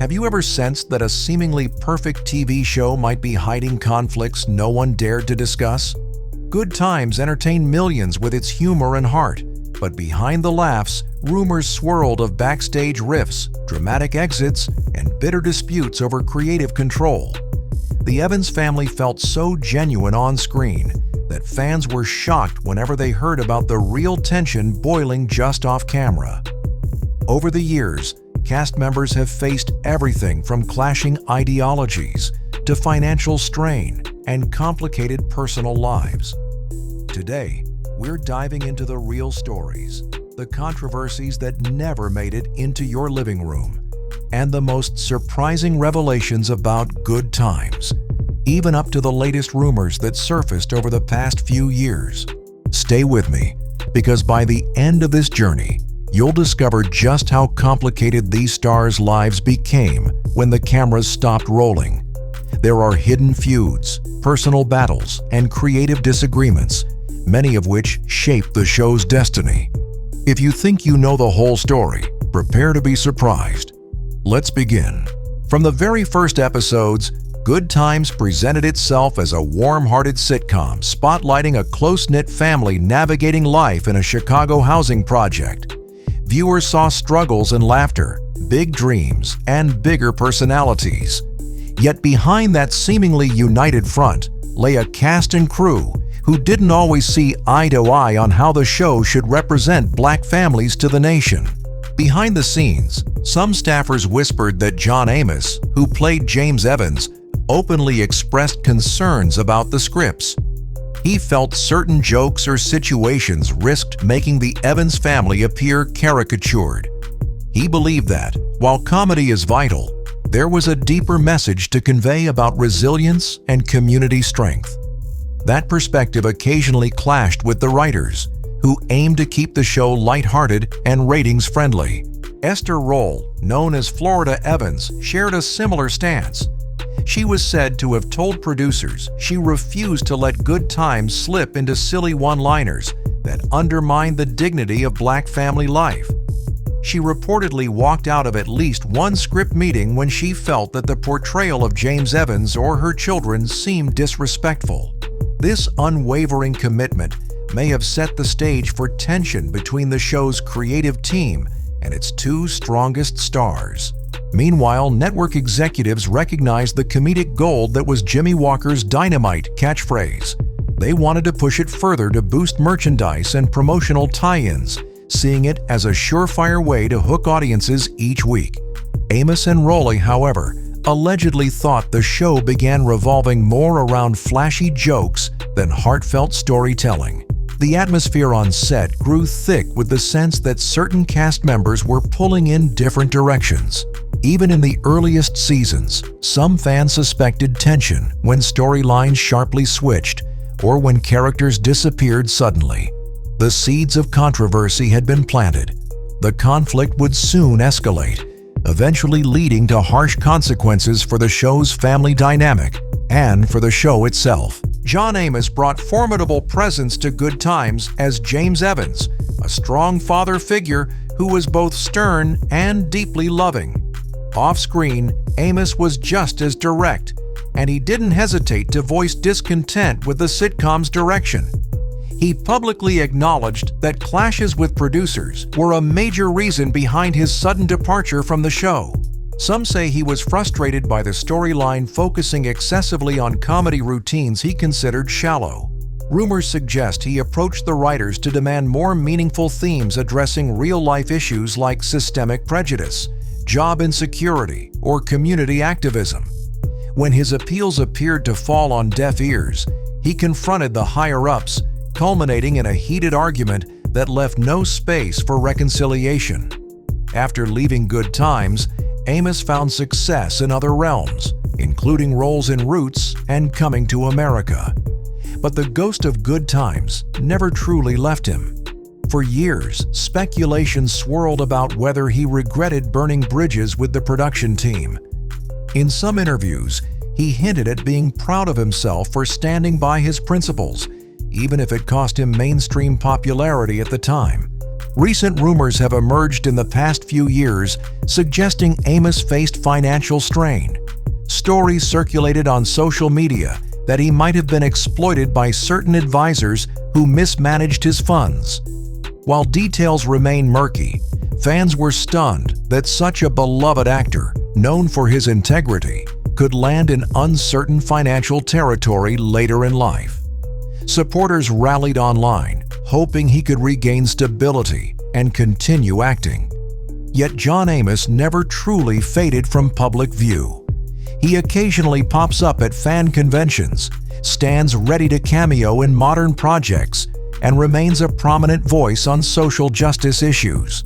Have you ever sensed that a seemingly perfect TV show might be hiding conflicts no one dared to discuss? Good Times entertained millions with its humor and heart, but behind the laughs, rumors swirled of backstage rifts, dramatic exits, and bitter disputes over creative control. The Evans family felt so genuine on screen that fans were shocked whenever they heard about the real tension boiling just off camera. Over the years, cast members have faced everything from clashing ideologies to financial strain and complicated personal lives. Today, we're diving into the real stories, the controversies that never made it into your living room, and the most surprising revelations about Good Times, even up to the latest rumors that surfaced over the past few years. Stay with me, because by the end of this journey, you'll discover just how complicated these stars' lives became when the cameras stopped rolling. There are hidden feuds, personal battles, and creative disagreements, many of which shape the show's destiny. If you think you know the whole story, prepare to be surprised. Let's begin. From the very first episodes, Good Times presented itself as a warm-hearted sitcom spotlighting a close-knit family navigating life in a Chicago housing project. Viewers saw struggles and laughter, big dreams, and bigger personalities. Yet behind that seemingly united front lay a cast and crew who didn't always see eye to eye on how the show should represent Black families to the nation. Behind the scenes, some staffers whispered that John Amos, who played James Evans, openly expressed concerns about the scripts. He felt certain jokes or situations risked making the Evans family appear caricatured. He believed that, while comedy is vital, there was a deeper message to convey about resilience and community strength. That perspective occasionally clashed with the writers, who aimed to keep the show lighthearted and ratings-friendly. Esther Rolle, known as Florida Evans, shared a similar stance. She was said to have told producers she refused to let Good Times slip into silly one-liners that undermined the dignity of Black family life. She reportedly walked out of at least one script meeting when she felt that the portrayal of James Evans or her children seemed disrespectful. This unwavering commitment may have set the stage for tension between the show's creative team and its two strongest stars. Meanwhile, network executives recognized the comedic gold that was Jimmie Walker's dynamite catchphrase. They wanted to push it further to boost merchandise and promotional tie-ins, seeing it as a surefire way to hook audiences each week. Amos and Rolle, however, allegedly thought the show began revolving more around flashy jokes than heartfelt storytelling. The atmosphere on set grew thick with the sense that certain cast members were pulling in different directions. Even in the earliest seasons, some fans suspected tension when storylines sharply switched or when characters disappeared suddenly. The seeds of controversy had been planted. The conflict would soon escalate, eventually leading to harsh consequences for the show's family dynamic and for the show itself. John Amos brought formidable presence to Good Times as James Evans, a strong father figure who was both stern and deeply loving. Off-screen, Amos was just as direct, and he didn't hesitate to voice discontent with the sitcom's direction. He publicly acknowledged that clashes with producers were a major reason behind his sudden departure from the show. Some say he was frustrated by the storyline focusing excessively on comedy routines he considered shallow. Rumors suggest he approached the writers to demand more meaningful themes addressing real-life issues like systemic prejudice, job insecurity, or community activism. When his appeals appeared to fall on deaf ears, he confronted the higher-ups, culminating in a heated argument that left no space for reconciliation. After leaving Good Times, Amos found success in other realms, including roles in Roots and Coming to America. But the ghost of Good Times never truly left him. For years, speculation swirled about whether he regretted burning bridges with the production team. In some interviews, he hinted at being proud of himself for standing by his principles, even if it cost him mainstream popularity at the time. Recent rumors have emerged in the past few years suggesting Amos faced financial strain. Stories circulated on social media that he might have been exploited by certain advisors who mismanaged his funds. While details remain murky, fans were stunned that such a beloved actor, known for his integrity, could land in uncertain financial territory later in life. Supporters rallied online, hoping he could regain stability and continue acting. Yet John Amos never truly faded from public view. He occasionally pops up at fan conventions, stands ready to cameo in modern projects, and remains a prominent voice on social justice issues.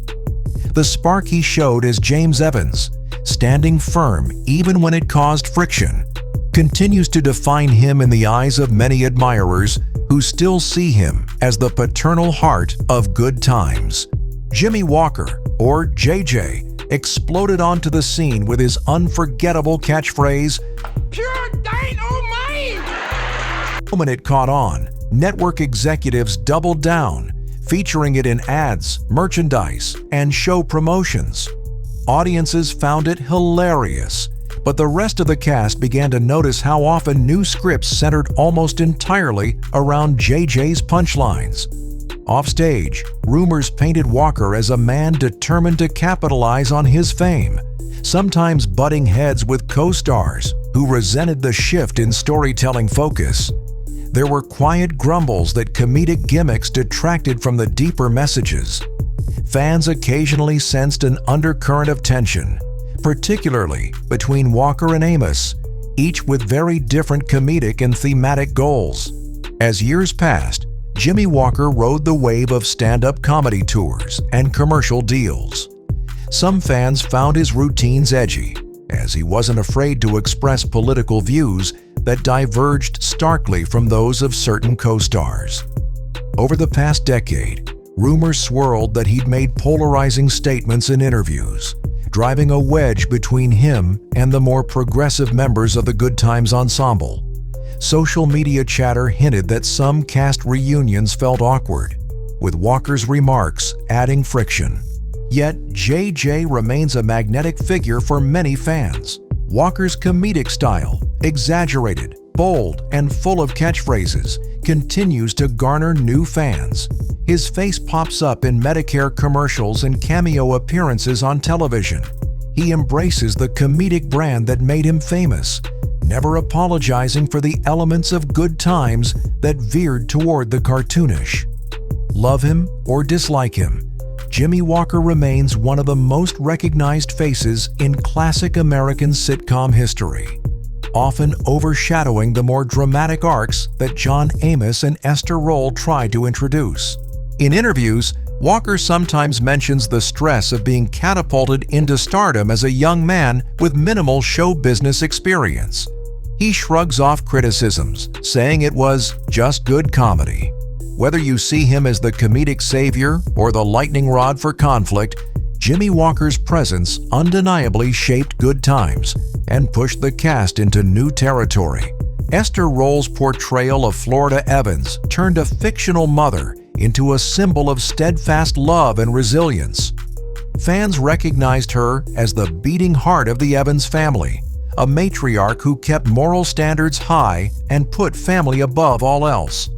The spark he showed as James Evans, standing firm even when it caused friction, continues to define him in the eyes of many admirers who still see him as the paternal heart of Good Times. Jimmie Walker, or JJ, exploded onto the scene with his unforgettable catchphrase, "Pure dynamite!" The moment it caught on, network executives doubled down, featuring it in ads, merchandise, and show promotions. Audiences found it hilarious, but the rest of the cast began to notice how often new scripts centered almost entirely around JJ's punchlines. Offstage, rumors painted Walker as a man determined to capitalize on his fame, sometimes butting heads with co-stars who resented the shift in storytelling focus. There were quiet grumbles that comedic gimmicks detracted from the deeper messages. Fans occasionally sensed an undercurrent of tension, particularly between Walker and Amos, each with very different comedic and thematic goals. As years passed, Jimmie Walker rode the wave of stand-up comedy tours and commercial deals. Some fans found his routines edgy, as he wasn't afraid to express political views that diverged starkly from those of certain co-stars. Over the past decade, rumors swirled that he'd made polarizing statements in interviews, driving a wedge between him and the more progressive members of the Good Times ensemble. Social media chatter hinted that some cast reunions felt awkward, with Walker's remarks adding friction. Yet, JJ remains a magnetic figure for many fans. Walker's comedic style, exaggerated, bold, and full of catchphrases, continues to garner new fans. His face pops up in Medicare commercials and cameo appearances on television. He embraces the comedic brand that made him famous, never apologizing for the elements of Good Times that veered toward the cartoonish. Love him or dislike him, Jimmie Walker remains one of the most recognized faces in classic American sitcom history, often overshadowing the more dramatic arcs that John Amos and Esther Rolle tried to introduce. In interviews, Walker sometimes mentions the stress of being catapulted into stardom as a young man with minimal show business experience. He shrugs off criticisms, saying it was just good comedy. Whether you see him as the comedic savior or the lightning rod for conflict, Jimmie Walker's presence undeniably shaped Good Times and pushed the cast into new territory. Esther Rolle's portrayal of Florida Evans turned a fictional mother into a symbol of steadfast love and resilience. Fans recognized her as the beating heart of the Evans family, a matriarch who kept moral standards high and put family above all else.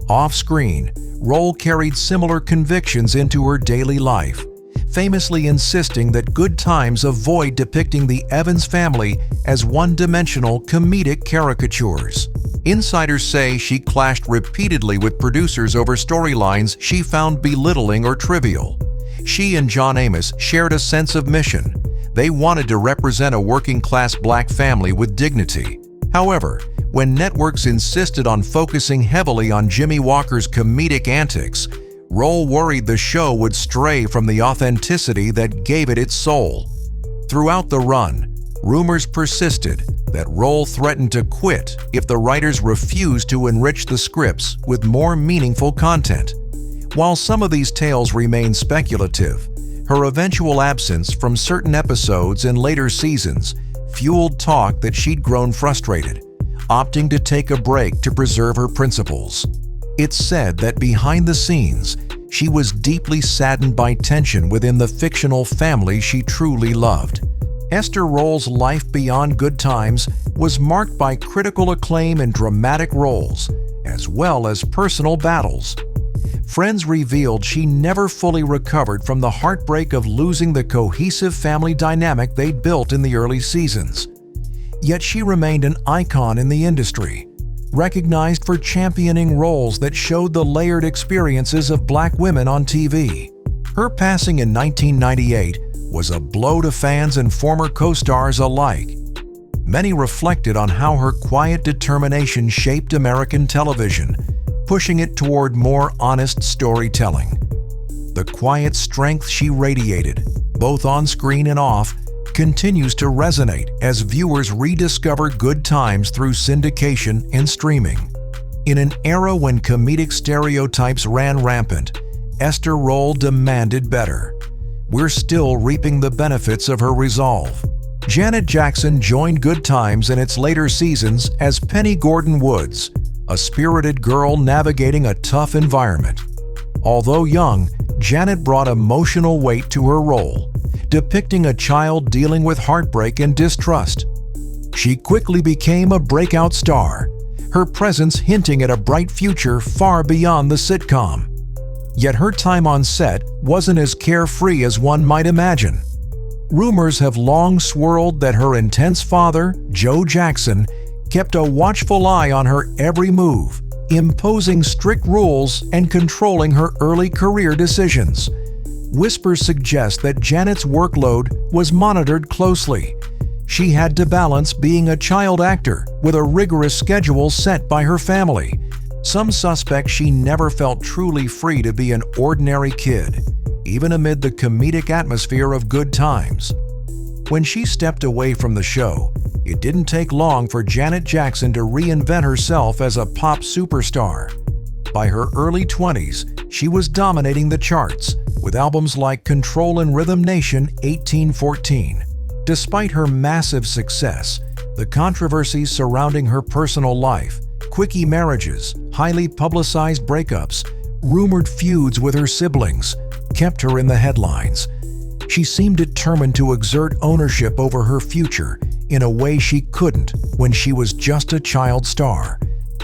Off-screen, Rolle carried similar convictions into her daily life, famously insisting that Good Times avoid depicting the Evans family as one-dimensional comedic caricatures. Insiders say she clashed repeatedly with producers over storylines she found belittling or trivial. She and John Amos shared a sense of mission. They wanted to represent a working-class black family with dignity. However, when networks insisted on focusing heavily on Jimmie Walker's comedic antics, Rolle worried the show would stray from the authenticity that gave it its soul. Throughout the run, rumors persisted that Rolle threatened to quit if the writers refused to enrich the scripts with more meaningful content. While some of these tales remain speculative, her eventual absence from certain episodes in later seasons fueled talk that she'd grown frustrated, opting to take a break to preserve her principles. It's said that behind the scenes, she was deeply saddened by tension within the fictional family she truly loved. Esther Rolle's life beyond Good Times was marked by critical acclaim and dramatic roles, as well as personal battles. Friends revealed she never fully recovered from the heartbreak of losing the cohesive family dynamic they'd built in the early seasons. Yet she remained an icon in the industry, recognized for championing roles that showed the layered experiences of Black women on TV. Her passing in 1998 was a blow to fans and former co-stars alike. Many reflected on how her quiet determination shaped American television, pushing it toward more honest storytelling. The quiet strength she radiated, both on screen and off, continues to resonate as viewers rediscover Good Times through syndication and streaming. In an era when comedic stereotypes ran rampant, Esther Rolle demanded better. We're still reaping the benefits of her resolve. Janet Jackson joined Good Times in its later seasons as Penny Gordon Woods, a spirited girl navigating a tough environment. Although young, Janet brought emotional weight to her role, depicting a child dealing with heartbreak and distrust. She quickly became a breakout star, her presence hinting at a bright future far beyond the sitcom. Yet her time on set wasn't as carefree as one might imagine. Rumors have long swirled that her intense father, Joe Jackson, kept a watchful eye on her every move, imposing strict rules and controlling her early career decisions. Whispers suggest that Janet's workload was monitored closely. She had to balance being a child actor with a rigorous schedule set by her family. Some suspect she never felt truly free to be an ordinary kid, even amid the comedic atmosphere of Good Times. When she stepped away from the show, it didn't take long for Janet Jackson to reinvent herself as a pop superstar. By her early 20s, she was dominating the charts, with albums like Control and Rhythm Nation 1814. Despite her massive success, the controversies surrounding her personal life, quickie marriages, highly publicized breakups, rumored feuds with her siblings, kept her in the headlines. She seemed determined to exert ownership over her future in a way she couldn't when she was just a child star.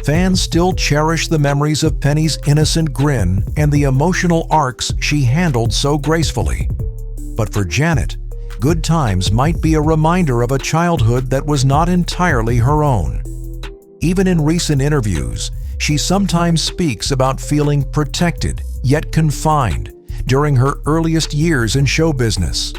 Fans still cherish the memories of Penny's innocent grin and the emotional arcs she handled so gracefully. But for Janet, Good Times might be a reminder of a childhood that was not entirely her own. Even in recent interviews, she sometimes speaks about feeling protected yet confined during her earliest years in show business.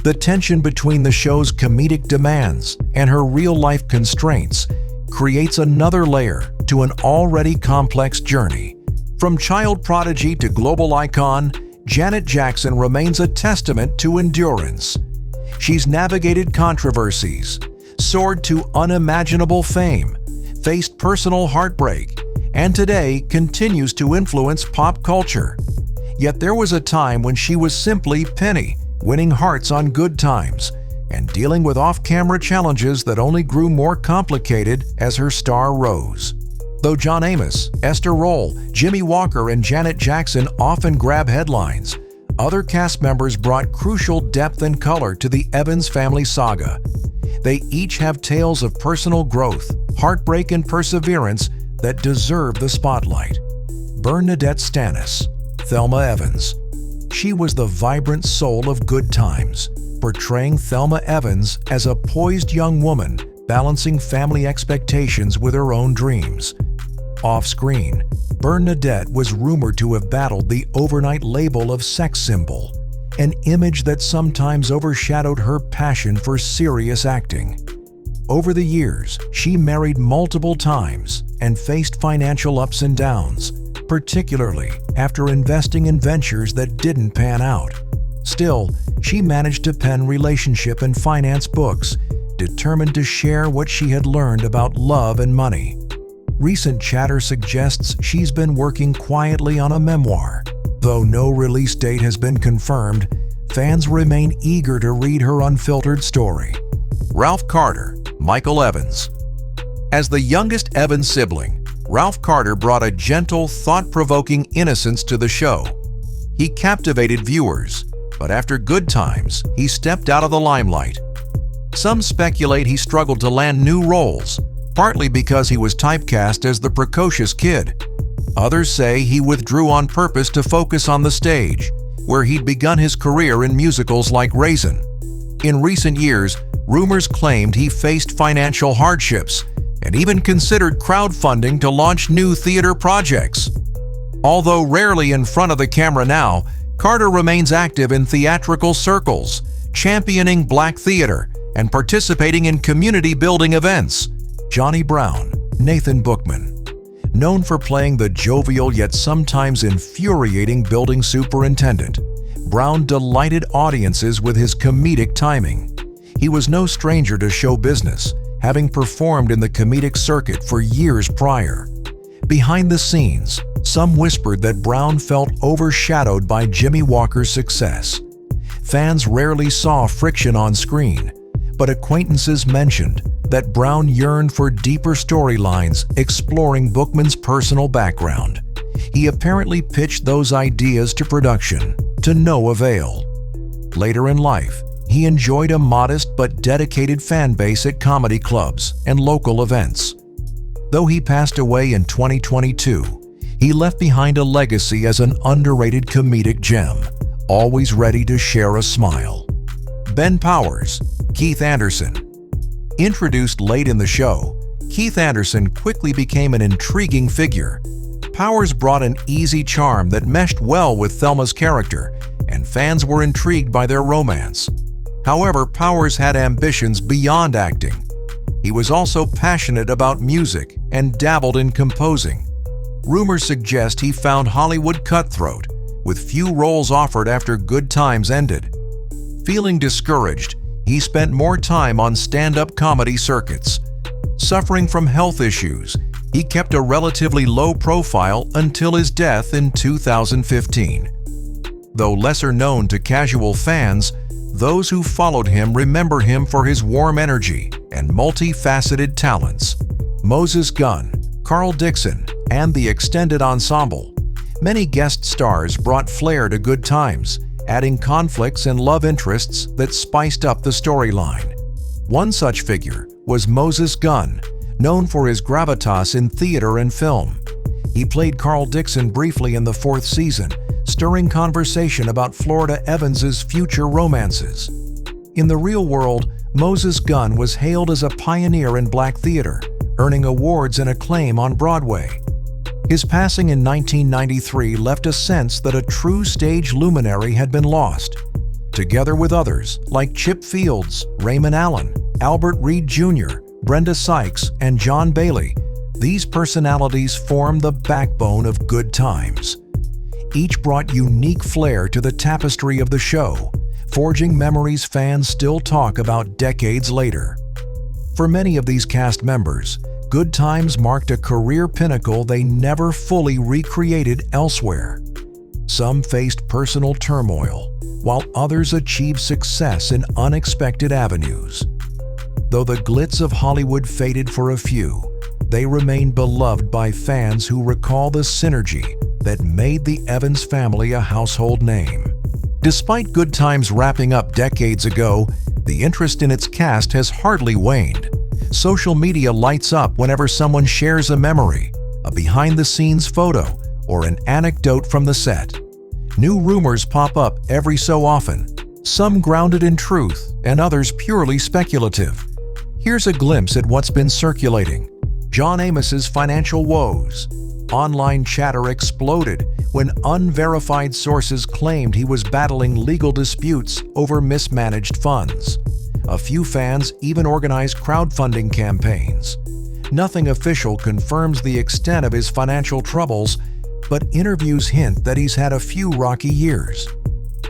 The tension between the show's comedic demands and her real-life constraints creates another layer to an already complex journey. From child prodigy to global icon, Janet Jackson remains a testament to endurance. She's navigated controversies, soared to unimaginable fame, faced personal heartbreak, and today continues to influence pop culture. Yet there was a time when she was simply Penny, winning hearts on Good Times, and dealing with off-camera challenges that only grew more complicated as her star rose. Though John Amos, Esther Rolle, Jimmie Walker, and Janet Jackson often grab headlines, other cast members brought crucial depth and color to the Evans family saga. They each have tales of personal growth, heartbreak, and perseverance that deserve the spotlight. Bernadette Stanis, Thelma Evans. She was the vibrant soul of Good Times, portraying Thelma Evans as a poised young woman balancing family expectations with her own dreams. Off-screen, Bernadette was rumored to have battled the overnight label of sex symbol, an image that sometimes overshadowed her passion for serious acting. Over the years, she married multiple times and faced financial ups and downs, particularly after investing in ventures that didn't pan out. Still, she managed to pen relationship and finance books, determined to share what she had learned about love and money. Recent chatter suggests she's been working quietly on a memoir. Though no release date has been confirmed, fans remain eager to read her unfiltered story. Ralph Carter, Michael Evans. As the youngest Evans sibling, Ralph Carter brought a gentle, thought-provoking innocence to the show. He captivated viewers, but after Good Times, he stepped out of the limelight. Some speculate he struggled to land new roles, partly because he was typecast as the precocious kid. Others say he withdrew on purpose to focus on the stage, where he'd begun his career in musicals like Raisin. In recent years, rumors claimed he faced financial hardships and even considered crowdfunding to launch new theater projects. Although rarely in front of the camera now, Carter remains active in theatrical circles, championing Black theater and participating in community-building events. Johnny Brown, Nathan Bookman. Known for playing the jovial yet sometimes infuriating building superintendent, Brown delighted audiences with his comedic timing. He was no stranger to show business, having performed in the comedic circuit for years prior. Behind the scenes, some whispered that Brown felt overshadowed by Jimmie Walker's success. Fans rarely saw friction on screen, but acquaintances mentioned that Brown yearned for deeper storylines exploring Bookman's personal background. He apparently pitched those ideas to production, to no avail. Later in life, he enjoyed a modest but dedicated fan base at comedy clubs and local events. Though he passed away in 2022, he left behind a legacy as an underrated comedic gem, always ready to share a smile. Ben Powers, Keith Anderson. Introduced late in the show, Keith Anderson quickly became an intriguing figure. Powers brought an easy charm that meshed well with Thelma's character, and fans were intrigued by their romance. However, Powers had ambitions beyond acting. He was also passionate about music and dabbled in composing. Rumors suggest he found Hollywood cutthroat, with few roles offered after Good Times ended. Feeling discouraged, he spent more time on stand-up comedy circuits. Suffering from health issues, he kept a relatively low profile until his death in 2015. Though lesser known to casual fans, those who followed him remember him for his warm energy and multifaceted talents. Moses Gunn, Carl Dixon, and the extended ensemble. Many guest stars brought flair to Good Times, adding conflicts and love interests that spiced up the storyline. One such figure was Moses Gunn, known for his gravitas in theater and film. He played Carl Dixon briefly in the 4th season, stirring conversation about Florida Evans's future romances. In the real world, Moses Gunn was hailed as a pioneer in Black theater, earning awards and acclaim on Broadway. His passing in 1993 left a sense that a true stage luminary had been lost. Together with others like Chip Fields, Raymond Allen, Albert Reed Jr., Brenda Sykes, and John Bailey, these personalities form the backbone of Good Times. Each brought unique flair to the tapestry of the show, forging memories fans still talk about decades later. For many of these cast members, Good Times marked a career pinnacle they never fully recreated elsewhere. Some faced personal turmoil, while others achieved success in unexpected avenues. Though the glitz of Hollywood faded for a few, they remain beloved by fans who recall the synergy that made the Evans family a household name. Despite Good Times wrapping up decades ago, the interest in its cast has hardly waned. Social media lights up whenever someone shares a memory, a behind-the-scenes photo, or an anecdote from the set. New rumors pop up every so often, some grounded in truth and others purely speculative. Here's a glimpse at what's been circulating. John Amos's financial woes. Online chatter exploded when unverified sources claimed he was battling legal disputes over mismanaged funds. A few fans even organized crowdfunding campaigns. Nothing official confirms the extent of his financial troubles, but interviews hint that he's had a few rocky years.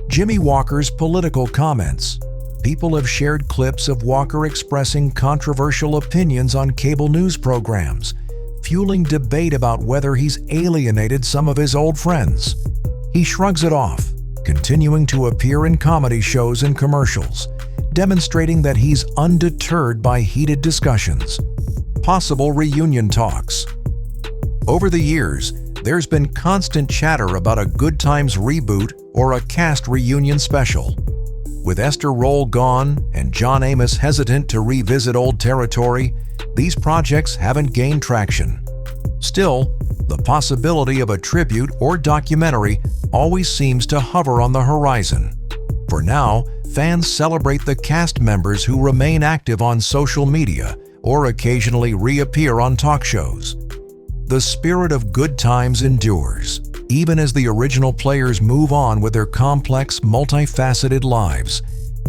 Jimmie Walker's political comments. People have shared clips of Walker expressing controversial opinions on cable news programs, fueling debate about whether he's alienated some of his old friends. He shrugs it off, continuing to appear in comedy shows and commercials, demonstrating that he's undeterred by heated discussions. Possible reunion talks. Over the years, there's been constant chatter about a Good Times reboot or a cast reunion special. With Esther Rolle gone and John Amos hesitant to revisit old territory, these projects haven't gained traction. Still, the possibility of a tribute or documentary always seems to hover on the horizon. For now, fans celebrate the cast members who remain active on social media or occasionally reappear on talk shows. The spirit of Good Times endures, even as the original players move on with their complex, multifaceted lives.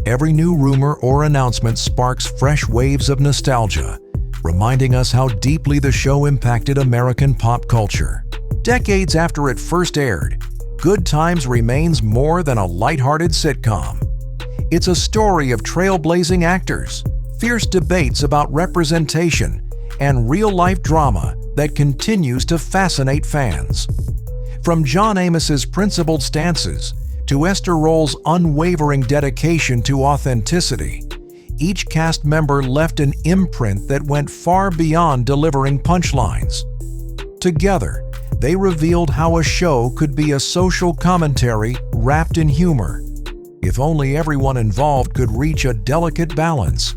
Every new rumor or announcement sparks fresh waves of nostalgia, reminding us how deeply the show impacted American pop culture. Decades after it first aired, Good Times remains more than a lighthearted sitcom. It's a story of trailblazing actors, fierce debates about representation, and real-life drama that continues to fascinate fans. From John Amos's principled stances to Esther Rolle's unwavering dedication to authenticity, each cast member left an imprint that went far beyond delivering punchlines. Together, they revealed how a show could be a social commentary wrapped in humor, if only everyone involved could reach a delicate balance.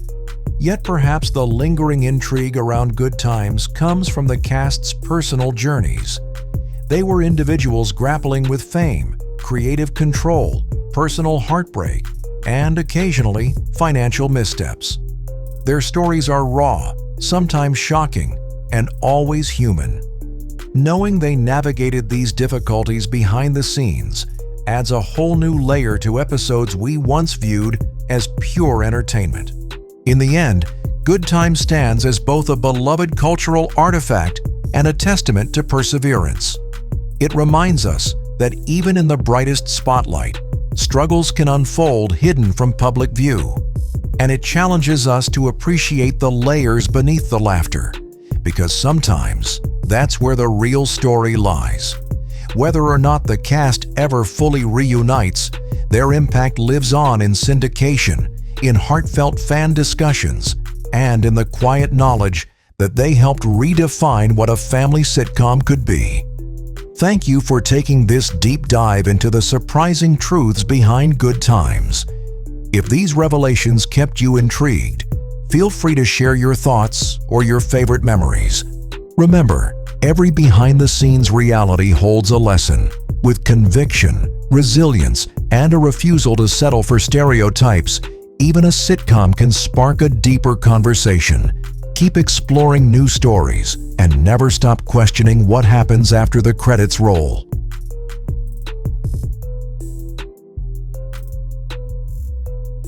Yet perhaps the lingering intrigue around Good Times comes from the cast's personal journeys. They were individuals grappling with fame, creative control, personal heartbreak, and occasionally financial missteps. Their stories are raw, sometimes shocking, and always human. Knowing they navigated these difficulties behind the scenes adds a whole new layer to episodes we once viewed as pure entertainment. In the end, Good Times stands as both a beloved cultural artifact and a testament to perseverance. It reminds us that even in the brightest spotlight, struggles can unfold hidden from public view. And it challenges us to appreciate the layers beneath the laughter, because sometimes that's where the real story lies. Whether or not the cast ever fully reunites, their impact lives on in syndication, in heartfelt fan discussions, and in the quiet knowledge that they helped redefine what a family sitcom could be. Thank you for taking this deep dive into the surprising truths behind Good Times. If these revelations kept you intrigued, feel free to share your thoughts or your favorite memories. Remember, every behind-the-scenes reality holds a lesson. With conviction, resilience, and a refusal to settle for stereotypes, even a sitcom can spark a deeper conversation. Keep exploring new stories and never stop questioning what happens after the credits roll.